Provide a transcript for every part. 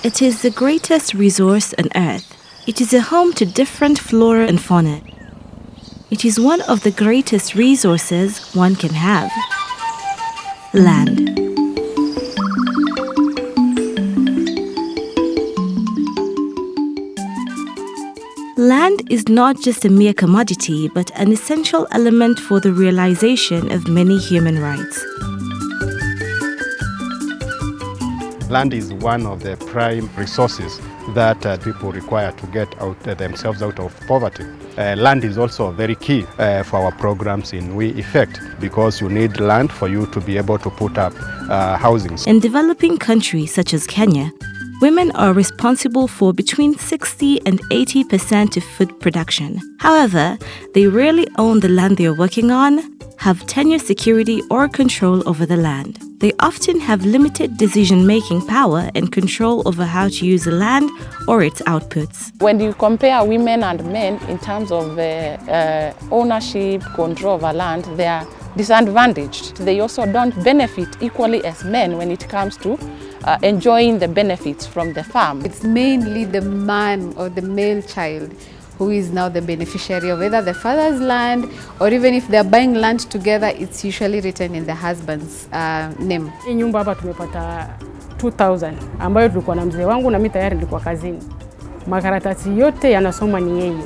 It is the greatest resource on Earth. It is a home to different flora and fauna. It is one of the greatest resources one can have. Land. Land is not just a mere commodity, but an essential element for the realization of many human rights. Land is one of the prime resources that people require to get themselves out of poverty. Land is also very key for our programs in We Effect, because you need land for you to be able to put up housing. In developing countries such as Kenya, women are responsible for between 60 and 80% of food production. However, they rarely own the land they are working on, have tenure security or control over the land. They often have limited decision-making power and control over how to use the land or its outputs. When you compare women and men in terms of ownership, control over land, they are disadvantaged. They also don't benefit equally as men when it comes to enjoying the benefits from the farm. It's mainly the man or the male child who is now the beneficiary of either the father's land, or even if they're buying land together, it's usually written in the husband's name. Hii nyumba hapa tumepata 2000 ambayo tulikuwa na mzee wangu na mimi tayari nilikuwa kazini. Makaratasi yote yanasoma ni yeye.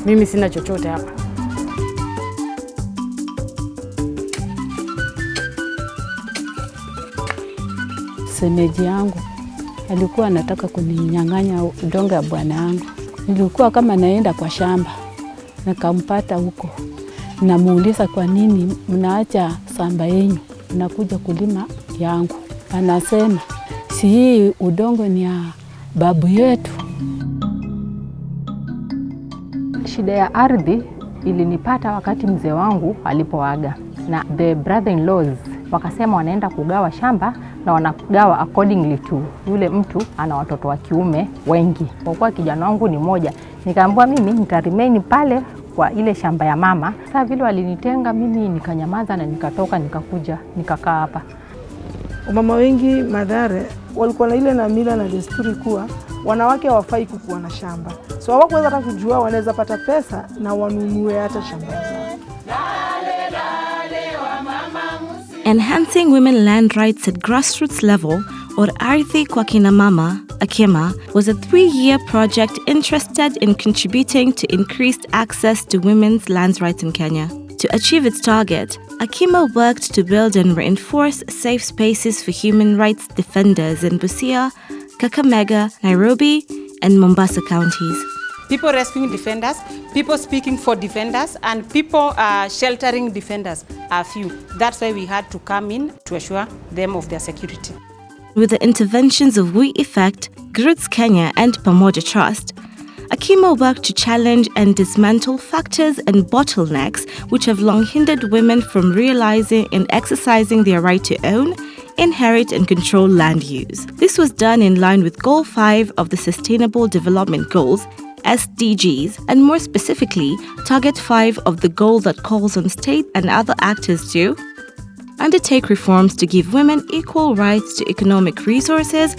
Mimi sina chochote hapa. Semeji yangu alikuwa anataka kuninyang'anya udongo ya bwana yangu. Nilikuwa kama naenda kwa shamba, nikampata huko. Namuuliza kwa nini mnaacha shamba yenu, mnakuja kulima yangu. Anasema, si hii udongo ni ya babu yetu. Shida ya ardhi ilinipata wakati mzee wangu alipoaga. Na the brother-in-laws wakasema wanaenda kugawa shamba na wanagawa accordingly to yule mtu ana watoto wa kiume wengi. Kwa kuwa kijana wangu ni moja, nikaambiwa mimi nitaremain pale kwa ile shamba ya mama. Sasa vile walinitenga mimi nikanyamaza na nikatoka nikakuja nikakaa hapa. Wamama wengi Mathare walikuwa na ile na mila na desturi kuwa wanawake hawafai kukuwa na shamba. So hawakuweza hata kujua wanaweza pata pesa na wanunue hata shamba zao. Enhancing women land rights at grassroots level, or Ardhi kwa Kina Mama, Akima, was a 3-year project interested in contributing to increased access to women's land rights in Kenya. To achieve its target, Akima worked to build and reinforce safe spaces for human rights defenders in Busia, Kakamega, Nairobi, and Mombasa counties. People rescuing defenders, people speaking for defenders, and people sheltering defenders are few. That's why we had to come in to assure them of their security. With the interventions of We Effect, Groots Kenya, and Pamoja Trust, Akima worked to challenge and dismantle factors and bottlenecks which have long hindered women from realizing and exercising their right to own, inherit and control land use. This was done in line with Goal 5 of the Sustainable Development Goals, SDGs, and more specifically, Target 5 of the goal that calls on state and other actors to undertake reforms to give women equal rights to economic resources,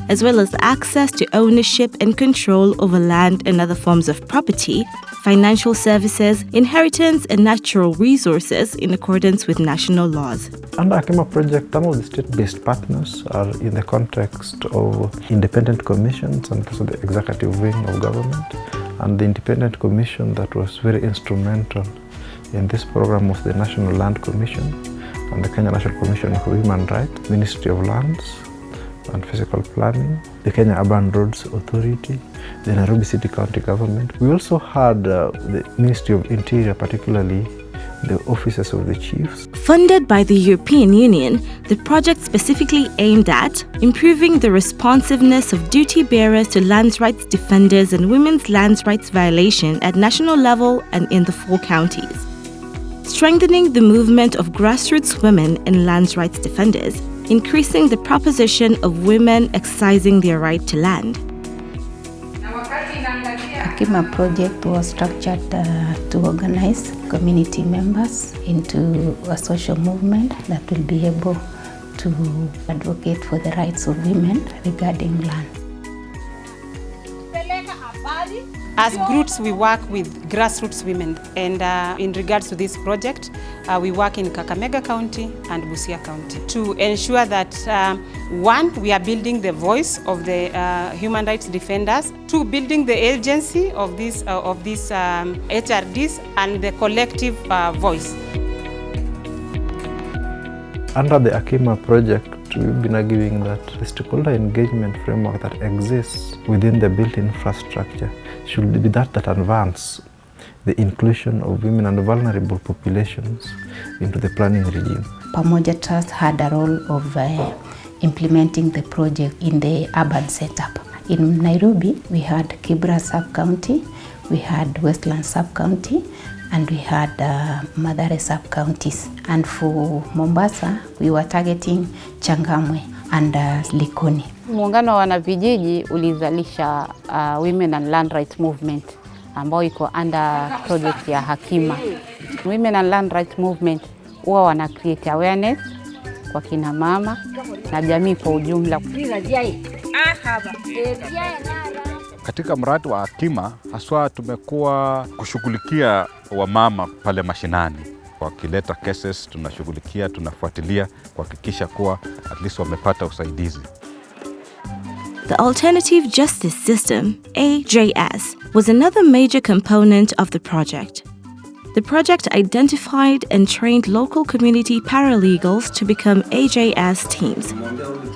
as well as access to ownership and control over land and other forms of property, financial services, inheritance, and natural resources in accordance with national laws. Under Akima project, some of the state-based partners are in the context of independent commissions and also the executive wing of government. And the independent commission that was very instrumental in this program was the National Land Commission and the Kenya National Commission for Human Rights, Ministry of Lands and Physical Planning, the Kenya Urban Roads Authority, the Nairobi City County Government. We also had the Ministry of Interior, particularly the offices of the chiefs. Funded by the European Union, the project specifically aimed at improving the responsiveness of duty bearers to land rights defenders and women's land rights violation at national level and in the 4 counties, strengthening the movement of grassroots women and land rights defenders, increasing the proposition of women exercising their right to land. Akima project was structured to organize community members into a social movement that will be able to advocate for the rights of women regarding land. As Groots, we work with grassroots women, and in regards to this project, we work in Kakamega County and Busia County to ensure that one, we are building the voice of the human rights defenders, two, building the agency of these HRDs and the collective voice. Under the Akima project, we've been arguing that the stakeholder engagement framework that exists within the built infrastructure should be that advance the inclusion of women and vulnerable populations into the planning regime. Pamoja Trust had a role of implementing the project in the urban setup. In Nairobi, we had Kibra sub-county, we had Westland sub-county, and we had Mathare sub-counties. And for Mombasa, we were targeting Changamwe and Likoni. Muungano wa wanavijiji ulizalisha Women and Land Rights Movement ambao iko under project ya Hakima. Women and Land Rights Movement huwa wana create awareness kwa kina mama na jamii kwa ujumla. Katika mradi wa Hakima haswa tumekuwa kushughulikia wamama pale mashinani. Wakileta cases tunashughulikia, tunafuatilia kuhakikisha kuwa at least wamepata usaidizi. The Alternative Justice System, AJS, was another major component of the project. The project identified and trained local community paralegals to become AJS teams.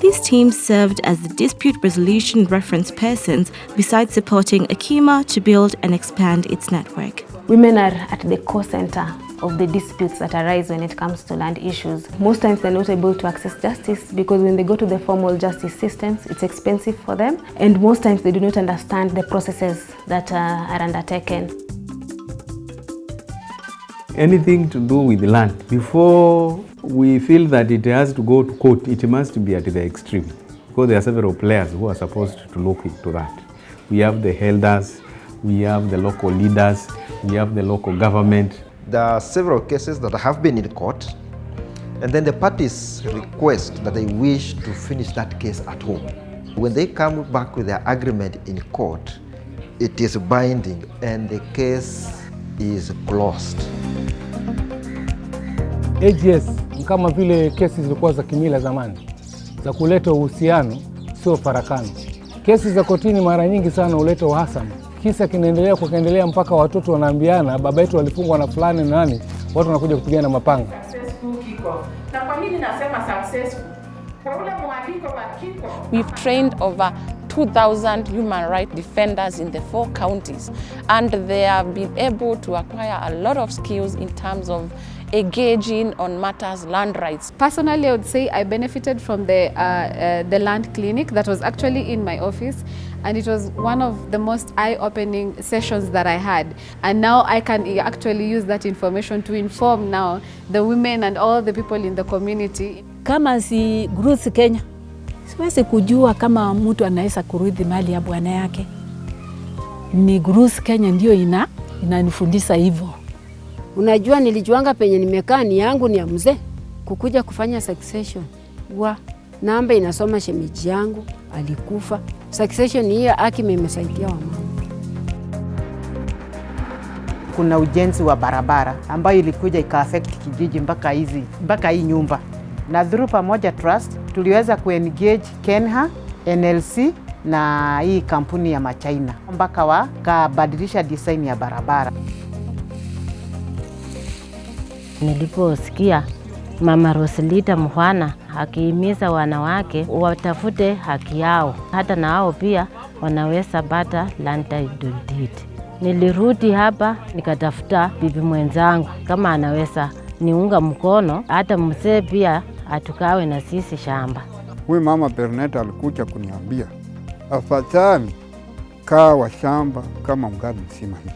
These teams served as the dispute resolution reference persons besides supporting Akima to build and expand its network. Women are at the core center of the disputes that arise when it comes to land issues. Most times they're not able to access justice because when they go to the formal justice systems, it's expensive for them. And most times they do not understand the processes that are undertaken. Anything to do with land, before we feel that it has to go to court, it must be at the extreme. Because there are several players who are supposed to look into that. We have the elders, we have the local leaders, we have the local government. There are several cases that have been in court, and then the parties request that they wish to finish that case at home. When they come back with their agreement in court, it is binding and the case is closed. AJS ni kama vile kesi zilikuwa za kimila zamani, za kuleta uhusiano, sio farakano. Kesi za kotini mara nyingi sana huleta uhasama. Kisa kinaendelea kuendelea mpaka watoto wanaambiana baba yetu walifungwa na fulani na nani, watu wanakuja kupigana mapanga. Na kwa nini nasema successful? Kwa ule mwaliko wa kiko. We've trained over 2,000 human rights defenders in the 4 counties, and they have been able to acquire a lot of skills in terms of engaging on matters land rights. Personally, I would say I benefited from the land clinic that was actually in my office, and it was one of the most eye-opening sessions that I had. And now I can actually use that information to inform now the women and all the people in the community. Kama si Groots Kenya, siwezi kujua kama mtu anaweza kurithi mali ya bwana yake. Ni Groots Kenya ndio inanifundisha hivyo. Unajua nilijuanga penye nimekaa ni yangu ni ya mzee kukuja kufanya succession. Namba inasoma shemeji yangu alikufa. Succession hiyo Akima imesaidia wamama. Kuna ujenzi wa barabara ambayo ilikuja ika-affect kijiji mpaka hii nyumba. Na through Pamoja Trust tuliweza kuengage Kenha, NLC na hii kampuni ya Machina mpaka wakabadilisha design ya barabara. Niliposikia Mama Roselita Mhwana akihimiza wanawake watafute haki yao, hata na wao pia wanaweza pata land title deed. Nilirudi hapa nikatafuta bibi mwenzangu kama anaweza niunga mkono, hata mzee pia atukawe na sisi shamba. Huyu Mama Berneta alikuja kuniambia, afadhali kaa wa shamba kama mgadi msima hivi.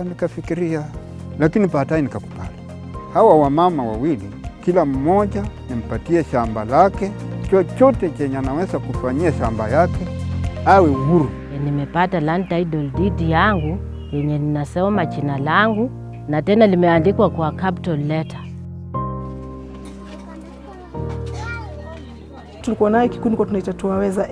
Nikafikiria, lakini baadaye nikakubali. Hawa wamama wawili, kila mmoja nimpatie shamba lake, chochote chenye anaweza kufanyia shamba yake, awe uhuru. Nimepata land title deed yangu yenye ninasoma jina langu na tena limeandikwa kwa capital letter. tulikuwa nayo kikundi kwa tunaita Tuwaweza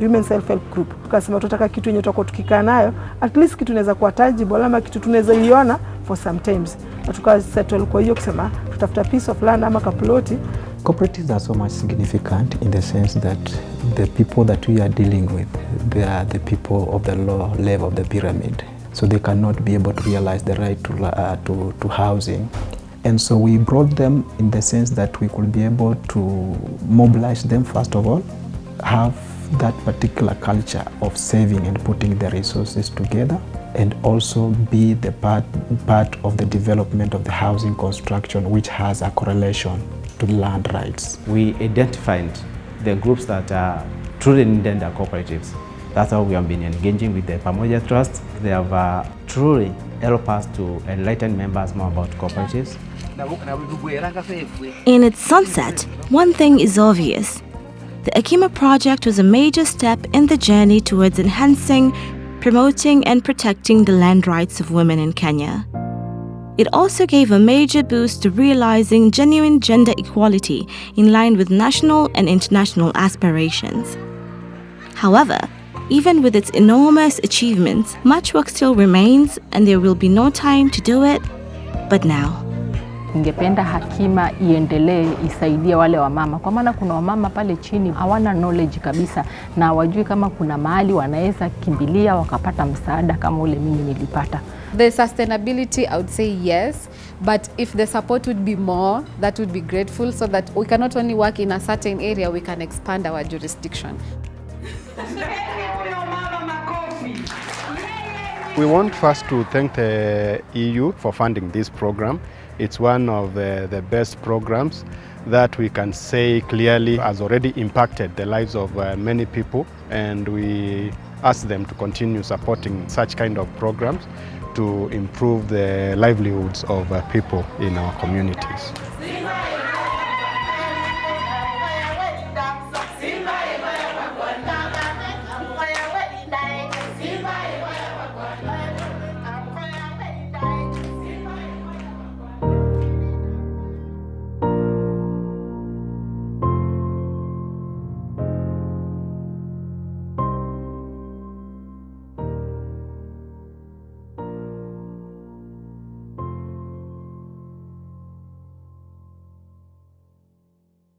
Women Self Help Group. Tukasema tunataka kitu yenye tutakuwa tukikaa nayo, at least kitu inaweza kuwa tangible ama kitu tunaweza iona for sometimes. Na tukasettle kwa hiyo kusema tutafuta piece of land ama kaploti. Cooperatives are so much significant in the sense that the people that we are dealing with, they are the people of the low level of the pyramid. So they cannot be able to realize the right to housing. And so we brought them in the sense that we could be able to mobilize them first of all, have that particular culture of saving and putting the resources together, and also be the part of the development of the housing construction, which has a correlation to land rights. We identified the groups that are truly needed are cooperatives. That's how we have been engaging with the Pamoja Trust. They have truly helped us to enlighten members more about cooperatives. In its sunset, one thing is obvious. The Akima project was a major step in the journey towards enhancing, promoting and protecting the land rights of women in Kenya. It also gave a major boost to realizing genuine gender equality in line with national and international aspirations. However, even with its enormous achievements, much work still remains and there will be no time to do it but now. Ningependa Hakima iendelee isaidie wale wamama, kwa maana kuna wamama pale chini hawana knowledge kabisa na hawajui kama kuna mahali wanaweza kimbilia wakapata msaada kama ule mimi nilipata. The sustainability, I would say yes, but if the support would be more, that would be grateful, so that we can not only work in a certain area, we can expand our jurisdiction. We want first to thank the EU for funding this program. It's one of the best programs that we can say clearly has already impacted the lives of many people, and we ask them to continue supporting such kind of programs to improve the livelihoods of people in our communities.